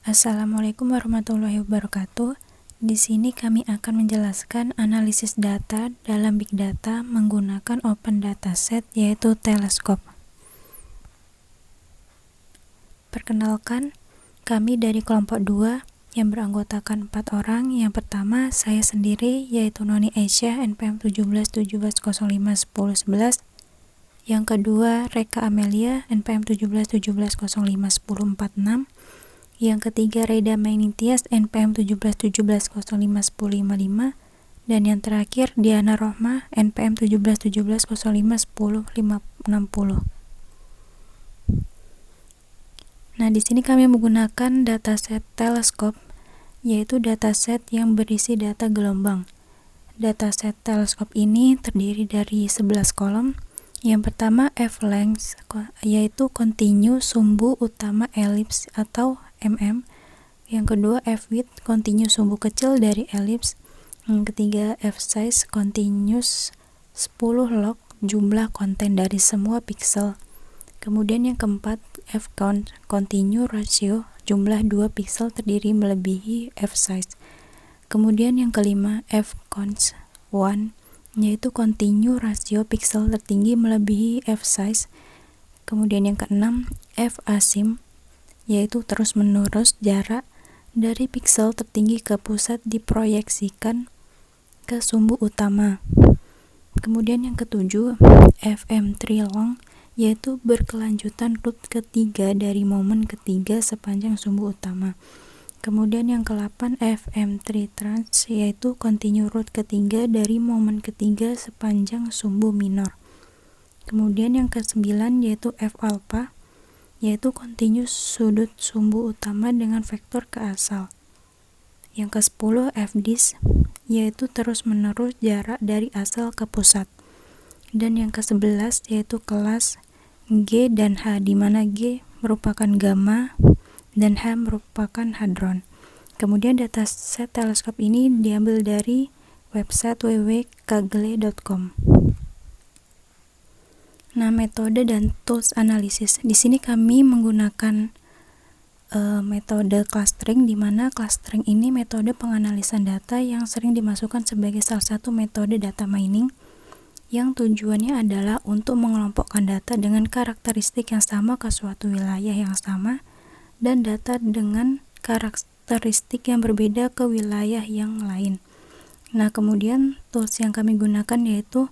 Assalamualaikum warahmatullahi wabarakatuh. Di sini kami akan menjelaskan analisis data dalam Big Data menggunakan Open Dataset, yaitu Teleskop. Perkenalkan, kami dari kelompok 2 yang beranggotakan 4 orang. Yang pertama, saya sendiri, yaitu Noni Aisyah, NPM 1717051011. Yang kedua, Reka Amelia, NPM 1717051046. Yang ketiga, Reda Mainintias, NPM 1717051055. Dan yang terakhir, Diana Rohmah, NPM 1717051060. Nah, di sini kami menggunakan dataset Teleskop, yaitu dataset yang berisi data gelombang. Dataset Teleskop ini terdiri dari 11 kolom. Yang pertama, F-length, yaitu kontinu sumbu utama elips atau mm. Yang kedua, F-width, kontinu sumbu kecil dari elips. Yang ketiga, F-size, continuous 10 log jumlah konten dari semua piksel. Kemudian yang keempat, F-count, continue ratio, jumlah 2 piksel terdiri melebihi F-size. Kemudian yang kelima, F-count 1, yaitu continue rasio piksel tertinggi melebihi F-size. Kemudian yang keenam, F-asim, yaitu terus-menerus jarak dari piksel tertinggi ke pusat diproyeksikan ke sumbu utama. Kemudian yang ketujuh, FM3 long, yaitu berkelanjutan root ketiga dari momen ketiga sepanjang sumbu utama. Kemudian yang ke-8, FM3 trans, yaitu continue root ketiga dari momen ketiga sepanjang sumbu minor. Kemudian yang ke-9 yaitu F-alpha, yaitu continue sudut sumbu utama dengan vektor ke asal. Yang ke-10 F-dis, yaitu terus-menerus jarak dari asal ke pusat. Dan yang ke-11 yaitu kelas G dan H, di mana G merupakan gamma dan H merupakan hadron. Kemudian dataset teleskop ini diambil dari website www.kaggle.com. Nah, metode dan tools analisis. Di sini kami menggunakan metode clustering, di mana clustering ini metode penganalisan data yang sering dimasukkan sebagai salah satu metode data mining, yang tujuannya adalah untuk mengelompokkan data dengan karakteristik yang sama ke suatu wilayah yang sama dan data dengan karakteristik yang berbeda ke wilayah yang lain. Nah, kemudian tools yang kami gunakan yaitu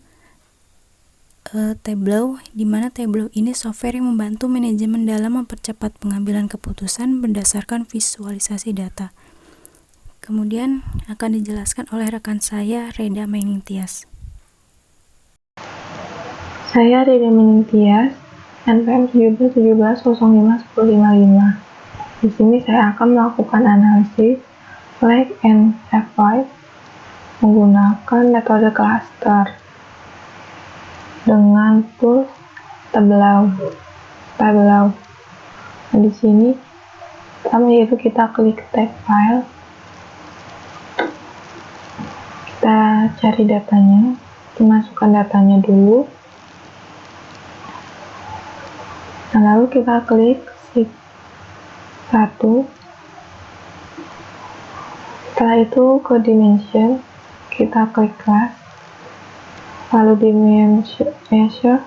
Tableau, di mana Tableau ini software yang membantu manajemen dalam mempercepat pengambilan keputusan berdasarkan visualisasi data. Kemudian akan dijelaskan oleh rekan saya, Reda Mainintias. Saya Reda Mainintias, NPM 1717051055. Di sini saya akan melakukan analisis flag and F-wide menggunakan metode cluster dengan tools Tableau. Nah, di sini pertama yaitu kita klik tab file, kita cari datanya, masukkan datanya dulu. Nah, lalu kita klik sheet 1. Setelah itu ke dimension, kita klik class, lalu di measure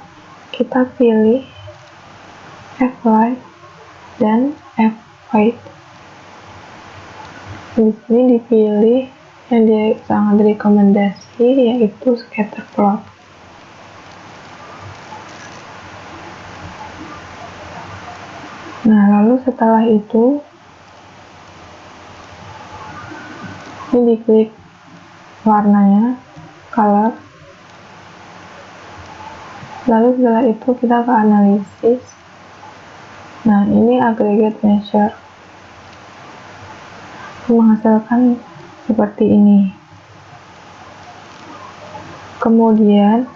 kita pilih F-wide dan F-height. Di sini dipilih yang sangat direkomendasi yaitu scatter plot. Nah, lalu setelah itu ini diklik warnanya, color. Lalu setelah itu kita ke analisis. Nah, ini aggregate measure menghasilkan seperti ini. Kemudian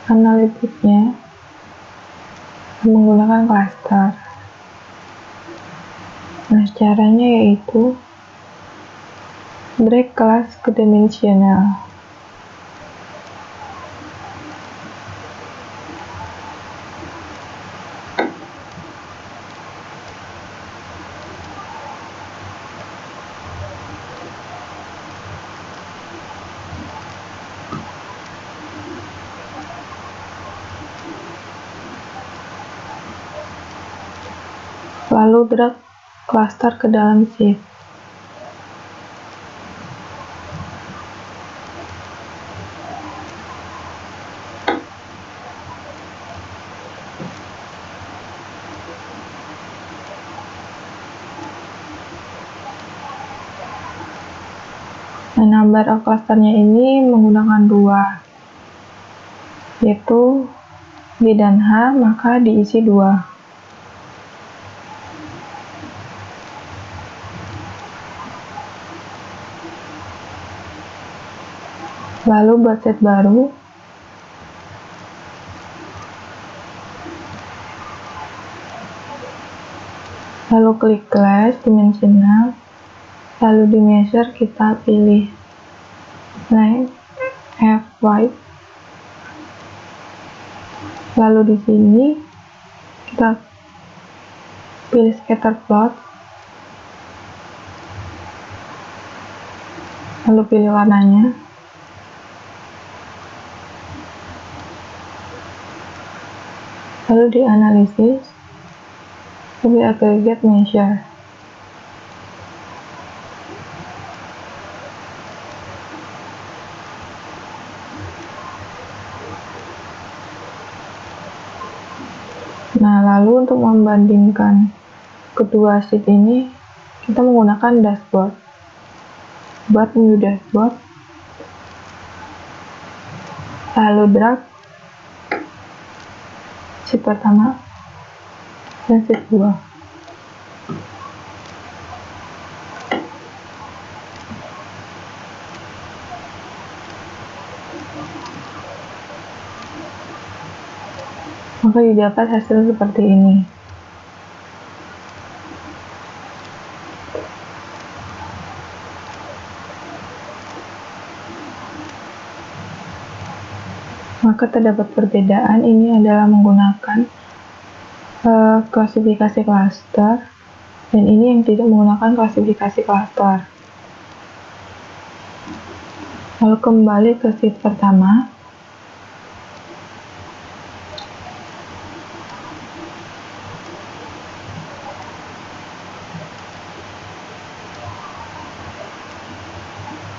analitiknya menggunakan cluster. Nah, caranya yaitu drag kelas ke dimensional. lalu drag cluster ke dalam sheet. Nah, number of clusternya ini menggunakan 2, yaitu G dan H, maka diisi 2. Lalu buat set baru, lalu klik class dimensional, lalu di measure kita pilih length F-Y, lalu di sini kita pilih scatter plot, lalu pilih warnanya, lalu di analisis pilih aggregate measure. Nah, lalu untuk membandingkan kedua sheet ini, kita menggunakan dashboard. Buat new dashboard, lalu drag sheet pertama dan sheet 2. Maka didapat hasil seperti ini. Maka terdapat perbedaan ini adalah menggunakan klasifikasi klaster, dan ini yang tidak menggunakan klasifikasi klaster. Lalu kembali ke sheet pertama.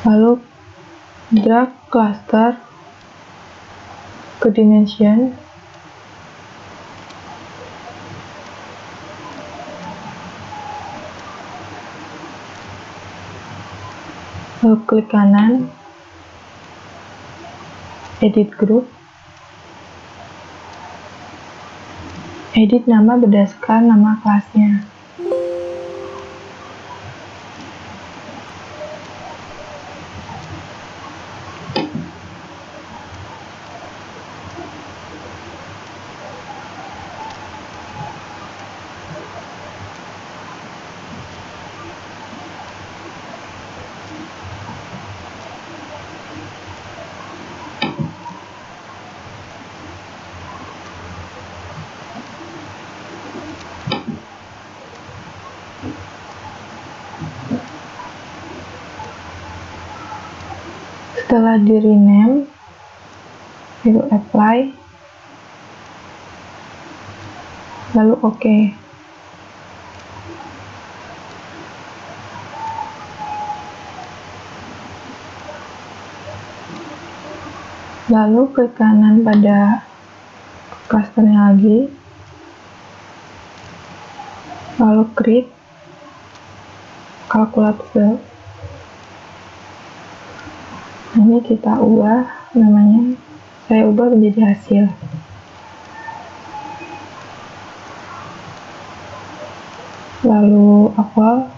Lalu drag cluster ke dimension, lalu klik kanan, edit group, edit nama berdasarkan nama kelasnya. Setelah di rename, lalu apply, lalu OK. Lalu klik kanan pada clusternya lagi, lalu create calculate field. Ini kita ubah namanya, saya ubah menjadi hasil. Lalu equal,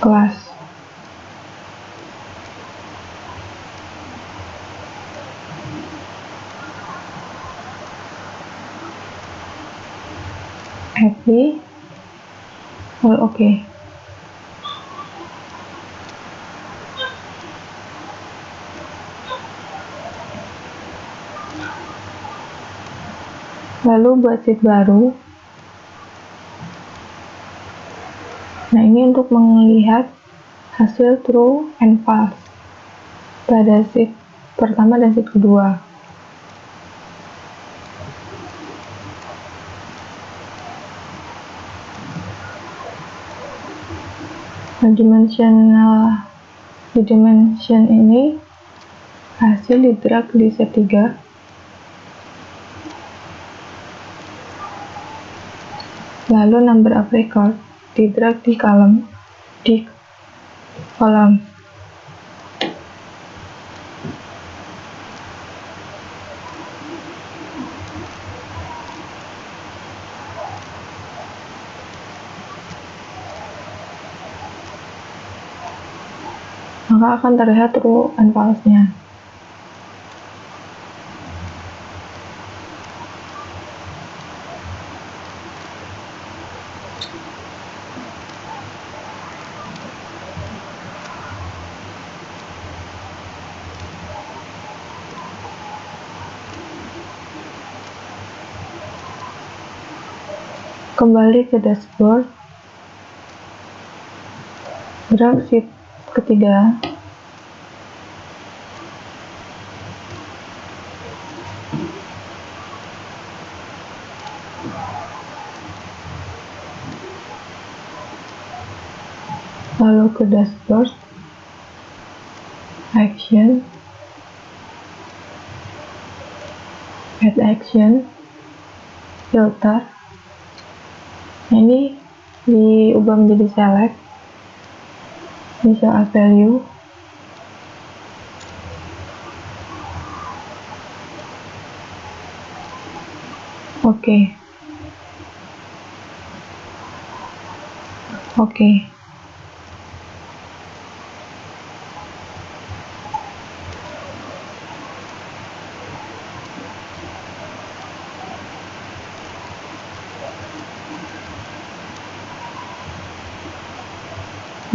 kelas. Happy, lalu OK. Lalu buat sheet baru, Nah, ini untuk melihat hasil true and false pada sheet pertama dan sheet kedua. Nah, di dimension ini hasil di drag di set 3, lalu number of record di drag di kolom maka akan terlihat true and false-nya. Kembali ke dashboard, drag sheet ketiga, lalu ke dashboard, action, add action, filter. Nah, ini diubah menjadi select, ini show as value, oke.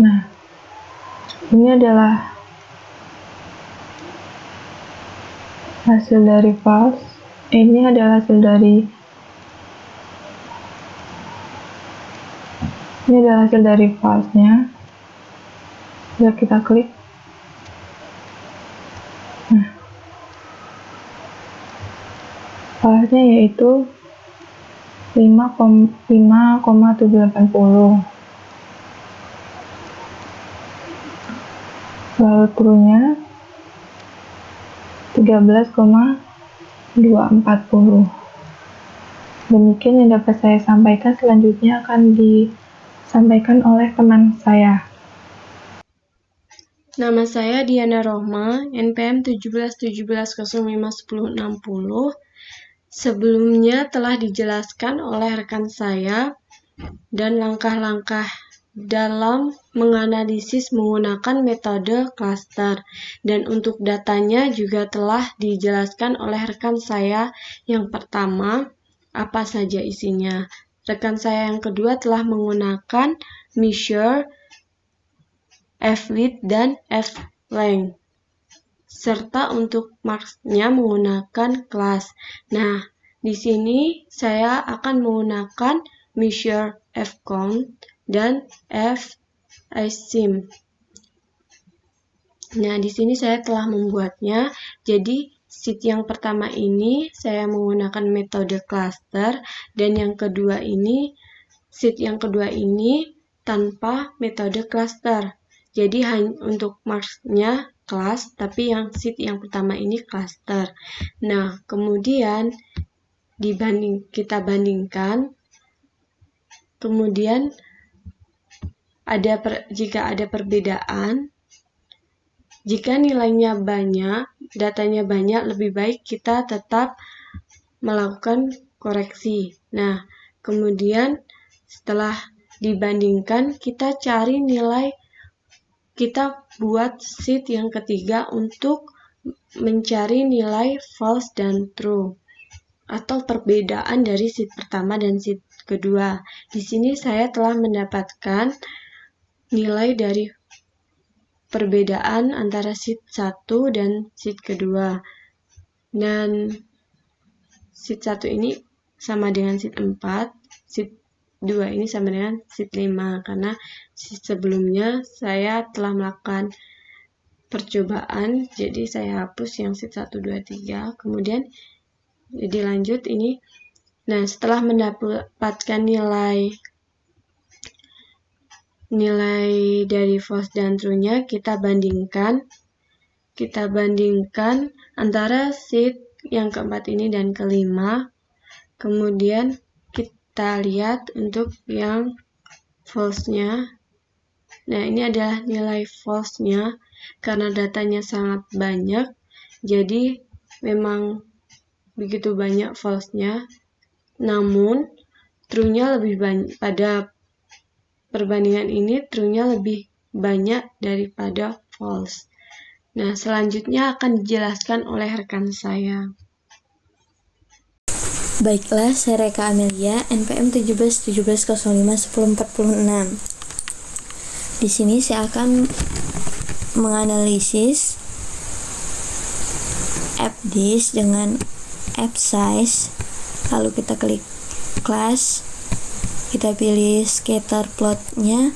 Nah, ini adalah hasil dari false. Ini adalah hasil dari false-nya. Bisa kita klik. Nah, false-nya yaitu 5,780. Lalu true-nya 13,240. Demikian yang dapat saya sampaikan. Selanjutnya akan disampaikan oleh teman saya. Nama saya Diana Rohma, NPM 1717051060. Sebelumnya telah dijelaskan oleh rekan saya dan langkah-langkah dalam menganalisis menggunakan metode cluster, dan untuk datanya juga telah dijelaskan oleh rekan saya. Yang pertama, apa saja isinya. Rekan saya yang kedua telah menggunakan measure, f-width, dan f-length, serta untuk marks-nya menggunakan class. Nah, di sini saya akan menggunakan measure f-count dan f-asim. Nah, di sini saya telah membuatnya. Jadi, sheet yang pertama ini saya menggunakan metode cluster, dan yang kedua ini, sheet yang kedua ini tanpa metode cluster. Jadi, untuk marks-nya class, tapi yang sheet yang pertama ini cluster. Nah, kemudian kita bandingkan. Kemudian jika ada perbedaan, jika nilainya banyak, datanya banyak, lebih baik kita tetap melakukan koreksi. Nah, kemudian setelah dibandingkan, kita cari nilai, kita buat sheet yang ketiga untuk mencari nilai false dan true, atau perbedaan dari sheet pertama dan sheet kedua. Di sini saya telah mendapatkan nilai dari perbedaan antara sheet 1 dan sheet kedua. Dan sheet 1 ini sama dengan sheet 4, sheet 2 ini sama dengan sheet 5 karena sebelumnya saya telah melakukan percobaan, jadi saya hapus yang sheet 1, 2, 3. Kemudian jadi lanjut ini. Nah, setelah mendapatkan nilai dari false dan true-nya, kita bandingkan antara sheet yang keempat ini dan kelima. Kemudian kita lihat untuk yang false-nya. Nah, ini adalah nilai false-nya. Karena datanya sangat banyak, jadi memang begitu banyak false-nya. Namun, true-nya lebih banyak. Pada perbandingan ini, true-nya lebih banyak daripada false. Nah, selanjutnya akan dijelaskan oleh rekan saya. Baiklah, saya Reka Amelia, NPM 1717051046. Di sini saya akan menganalisis app disk dengan app size. Lalu kita klik class, kita pilih scatter plotnya.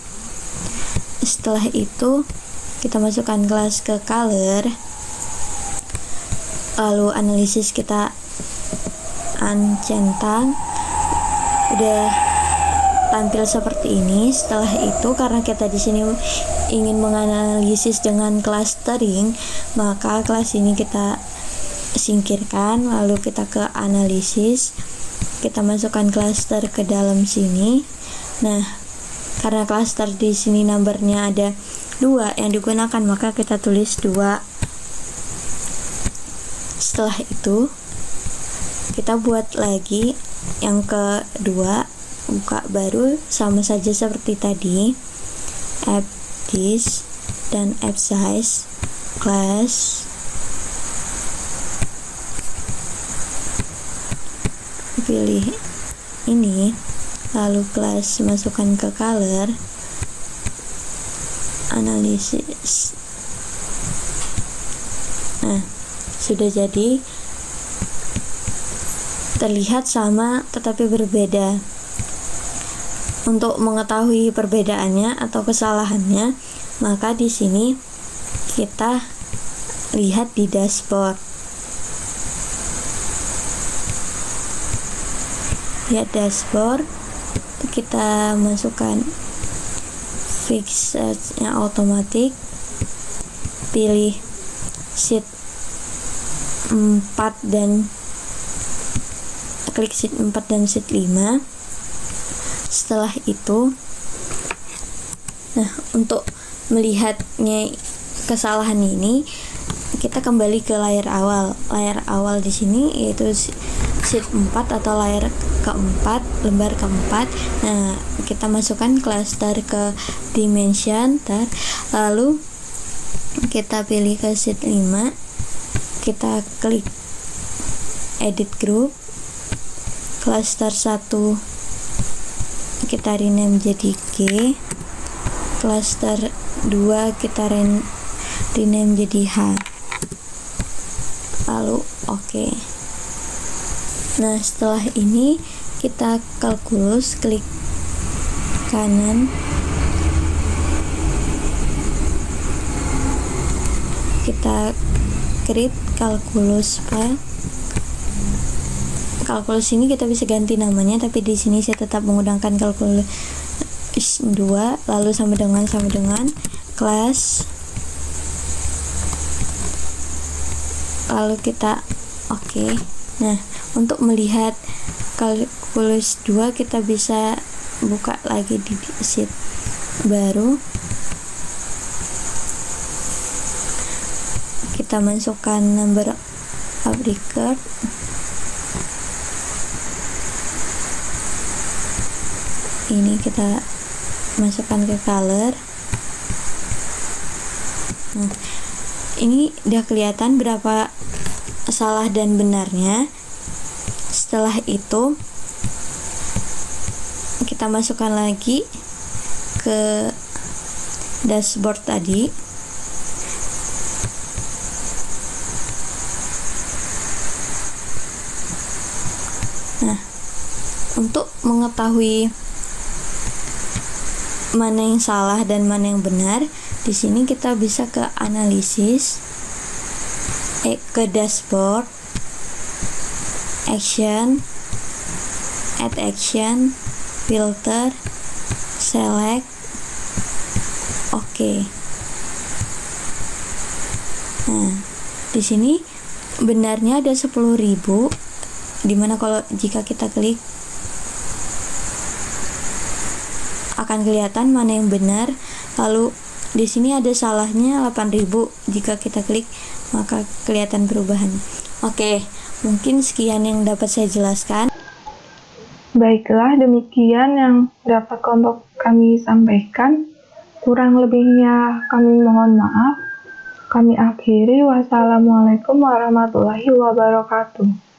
Setelah itu kita masukkan kelas ke color, lalu analisis kita centang. Udah tampil seperti ini. Setelah itu, karena kita di sini ingin menganalisis dengan clustering, maka kelas ini kita singkirkan, lalu kita ke analisis, kita masukkan cluster ke dalam sini. Nah, karena cluster di sini numbernya ada 2 yang digunakan, maka kita tulis 2. Setelah itu kita buat lagi yang kedua, buka baru, sama saja seperti tadi, app disk dan app size, class, pilih ini, lalu class masukkan ke color, analisis. Nah, sudah jadi, terlihat sama tetapi berbeda. Untuk mengetahui perbedaannya atau kesalahannya, maka di sini kita lihat di dashboard. Lihat dashboard, kita masukkan fix search-nya otomatis, pilih sheet 4 dan klik sheet 4 dan sheet 5. Setelah itu, nah, untuk melihatnya kesalahan ini, kita kembali ke layar awal. Layar awal di sini yaitu sheet 4 atau layar keempat, lembar keempat. Nah, kita masukkan cluster ke dimension tar, lalu kita pilih ke sheet 5, kita klik edit group, cluster 1 kita rename jadi G, cluster 2 kita rename jadi H, lalu oke. Nah, setelah ini kita kalkulus, klik kanan, kita create kalkulus file. Kalkulus ini kita bisa ganti namanya, tapi di sini saya tetap menggunakan kalkulus 2, lalu sama dengan class, lalu kita oke. Nah, untuk melihat kalkulus 2 kita bisa buka lagi di sheet baru, kita masukkan number of record, ini kita masukkan ke color. Nah, ini udah kelihatan berapa salah dan benarnya. Setelah itu kita masukkan lagi ke dashboard tadi. Nah, untuk mengetahui mana yang salah dan mana yang benar, di sini kita bisa ke analisis, ke dashboard, action, add action, filter, select, oke. Nah, di sini benarnya ada 10.000, dimana jika kita klik akan kelihatan mana yang benar. Lalu di sini ada salahnya 8.000, jika kita klik maka kelihatan perubahannya. Oke, mungkin sekian yang dapat saya jelaskan. Baiklah, demikian yang dapat kelompok kami sampaikan. Kurang lebihnya kami mohon maaf. Kami akhiri. Wassalamualaikum warahmatullahi wabarakatuh.